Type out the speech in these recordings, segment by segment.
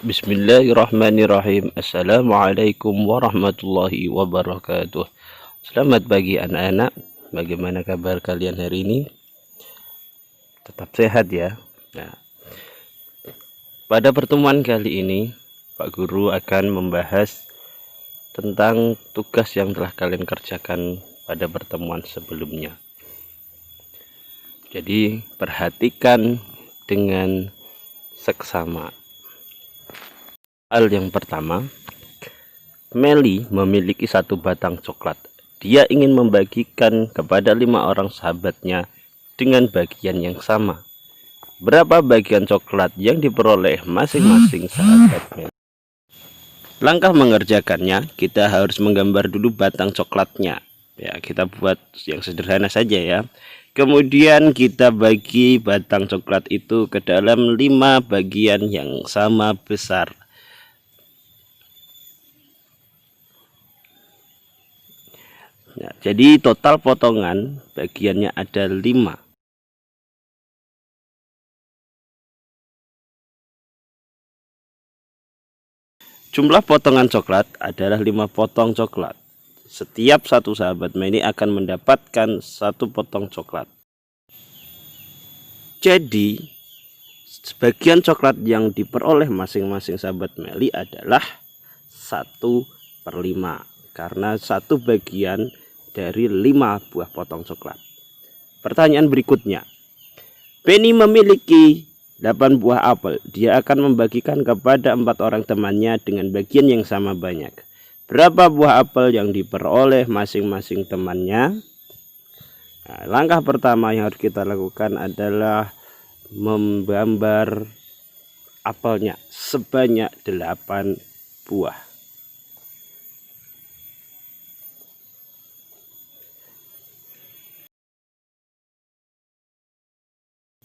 Bismillahirrahmanirrahim. Assalamualaikum warahmatullahi wabarakatuh. Selamat pagi anak-anak. Bagaimana kabar kalian hari ini? Tetap sehat ya. Nah, pada pertemuan kali ini Pak Guru akan membahas tentang tugas yang telah kalian kerjakan pada pertemuan sebelumnya. Jadi perhatikan dengan seksama. Hal yang pertama, Meli memiliki satu batang coklat. Dia ingin membagikan kepada 5 orang sahabatnya dengan bagian yang sama. Berapa bagian coklat yang diperoleh masing-masing sahabat Meli? Langkah mengerjakannya, kita harus menggambar dulu batang coklatnya. Ya, kita buat yang sederhana saja ya. Kemudian kita bagi batang coklat itu ke dalam 5 bagian yang sama besar. Ya, jadi total potongan bagiannya ada 5. Jumlah potongan coklat adalah 5 potong coklat. Setiap satu sahabat Meli akan mendapatkan 1 potong coklat. Jadi sebagian coklat yang diperoleh masing-masing sahabat Meli adalah 1/5, karena 1 bagian dari 5 buah potong coklat. Pertanyaan berikutnya, Penny memiliki 8 buah apel. Dia akan membagikan kepada 4 orang temannya dengan bagian yang sama banyak. Berapa buah apel yang diperoleh masing-masing temannya? Nah, langkah pertama yang harus kita lakukan adalah menggambar apelnya sebanyak 8 buah.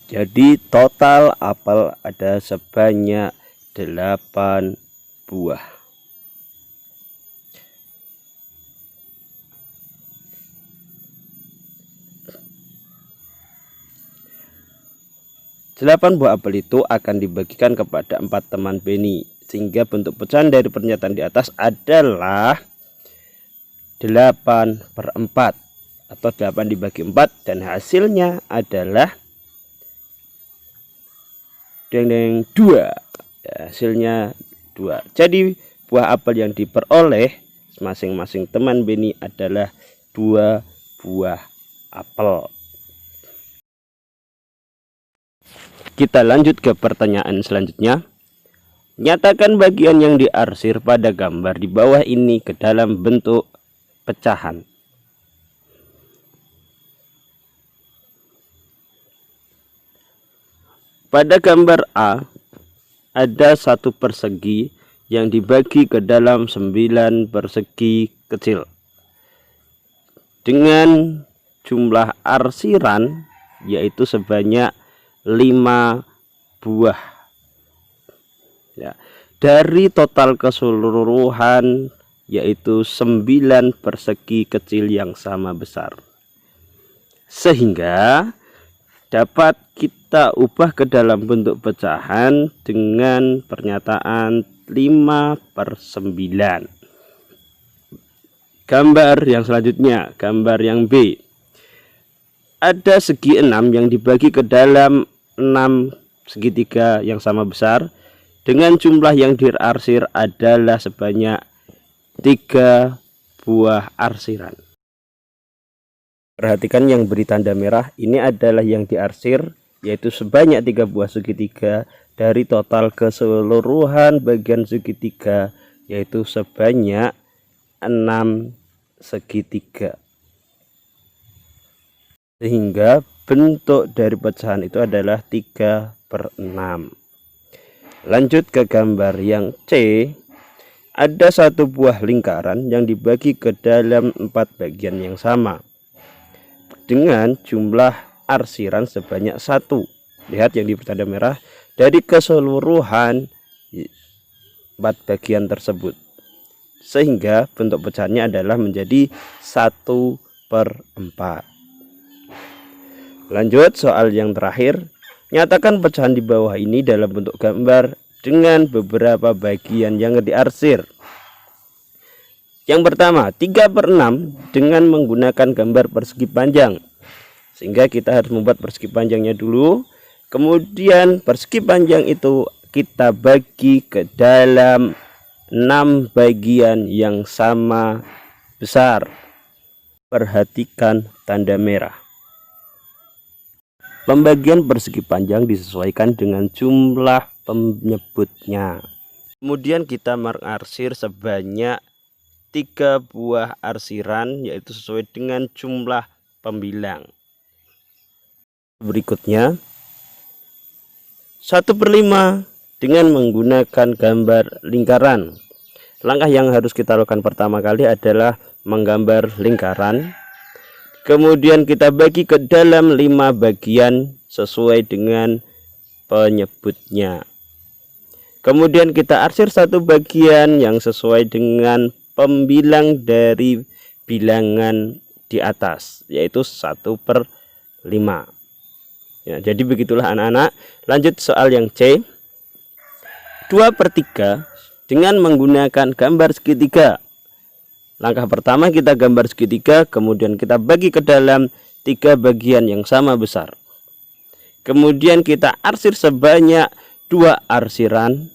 Jadi total apel ada sebanyak 8 buah. Delapan buah apel itu akan dibagikan kepada 4 teman Penny, sehingga bentuk pecahan dari pernyataan di atas adalah 8/4 atau 8 dibagi 4, dan hasilnya adalah 2. Ya, hasilnya 2. Jadi buah apel yang diperoleh masing-masing teman Penny adalah 2 buah apel. Kita lanjut ke pertanyaan selanjutnya. Nyatakan bagian yang diarsir pada gambar di bawah ini ke dalam bentuk pecahan. Pada gambar A ada 1 persegi yang dibagi ke dalam 9 persegi kecil dengan jumlah arsiran yaitu sebanyak 5 buah. Ya, dari total keseluruhan yaitu 9 persegi kecil yang sama besar, sehingga dapat kita ubah ke dalam bentuk pecahan dengan pernyataan 5/9. Gambar yang selanjutnya, gambar yang B. Ada segi 6 yang dibagi ke dalam 6 segitiga yang sama besar dengan jumlah yang diarsir adalah sebanyak 3 buah arsiran. Perhatikan yang beri tanda merah, ini adalah yang diarsir, yaitu sebanyak 3 buah segitiga dari total keseluruhan bagian segitiga, yaitu sebanyak 6 segitiga. Sehingga bentuk dari pecahan itu adalah 3/6. Lanjut ke gambar yang C. Ada 1 buah lingkaran yang dibagi ke dalam 4 bagian yang sama dengan jumlah arsiran sebanyak 1. Lihat yang di tanda merah, dari keseluruhan 4 bagian tersebut, sehingga bentuk pecahannya adalah menjadi 1/4. Lanjut soal yang terakhir. Nyatakan pecahan di bawah ini dalam bentuk gambar dengan beberapa bagian yang diarsir. Yang pertama, 3/6 dengan menggunakan gambar persegi panjang. Sehingga kita harus membuat persegi panjangnya dulu. Kemudian persegi panjang itu kita bagi ke dalam 6 bagian yang sama besar. Perhatikan tanda merah. Pembagian persegi panjang disesuaikan dengan jumlah penyebutnya. Kemudian kita mengarsir sebanyak 3 buah arsiran, yaitu sesuai dengan jumlah pembilang. Berikutnya 1/5 dengan menggunakan gambar lingkaran. Langkah yang harus kita lakukan pertama kali adalah menggambar lingkaran. Kemudian kita bagi ke dalam 5 bagian sesuai dengan penyebutnya. Kemudian kita arsir 1 bagian yang sesuai dengan pembilang dari bilangan di atas, yaitu 1/5. Ya, jadi begitulah anak-anak. Lanjut soal yang C. 2/3 dengan menggunakan gambar segitiga. Langkah pertama kita gambar segitiga, kemudian kita bagi ke dalam 3 bagian yang sama besar. Kemudian kita arsir sebanyak 2 arsiran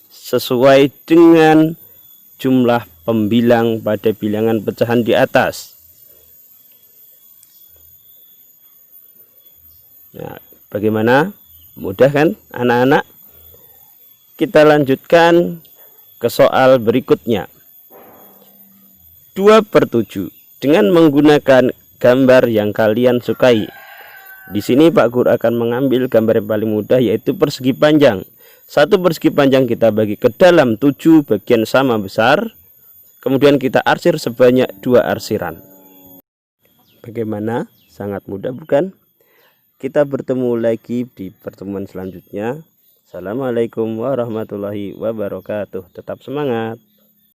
sesuai dengan jumlah pembilang pada bilangan pecahan di atas. Nah, bagaimana? Mudah kan anak-anak? Kita lanjutkan ke soal berikutnya. 2/7 dengan menggunakan gambar yang kalian sukai. Di sini Pak Guru akan mengambil gambar yang paling mudah, yaitu persegi panjang. 1 persegi panjang kita bagi ke dalam 7 bagian sama besar. Kemudian kita arsir sebanyak 2 arsiran. Bagaimana? Sangat mudah bukan? Kita bertemu lagi di pertemuan selanjutnya. Assalamualaikum warahmatullahi wabarakatuh. Tetap semangat.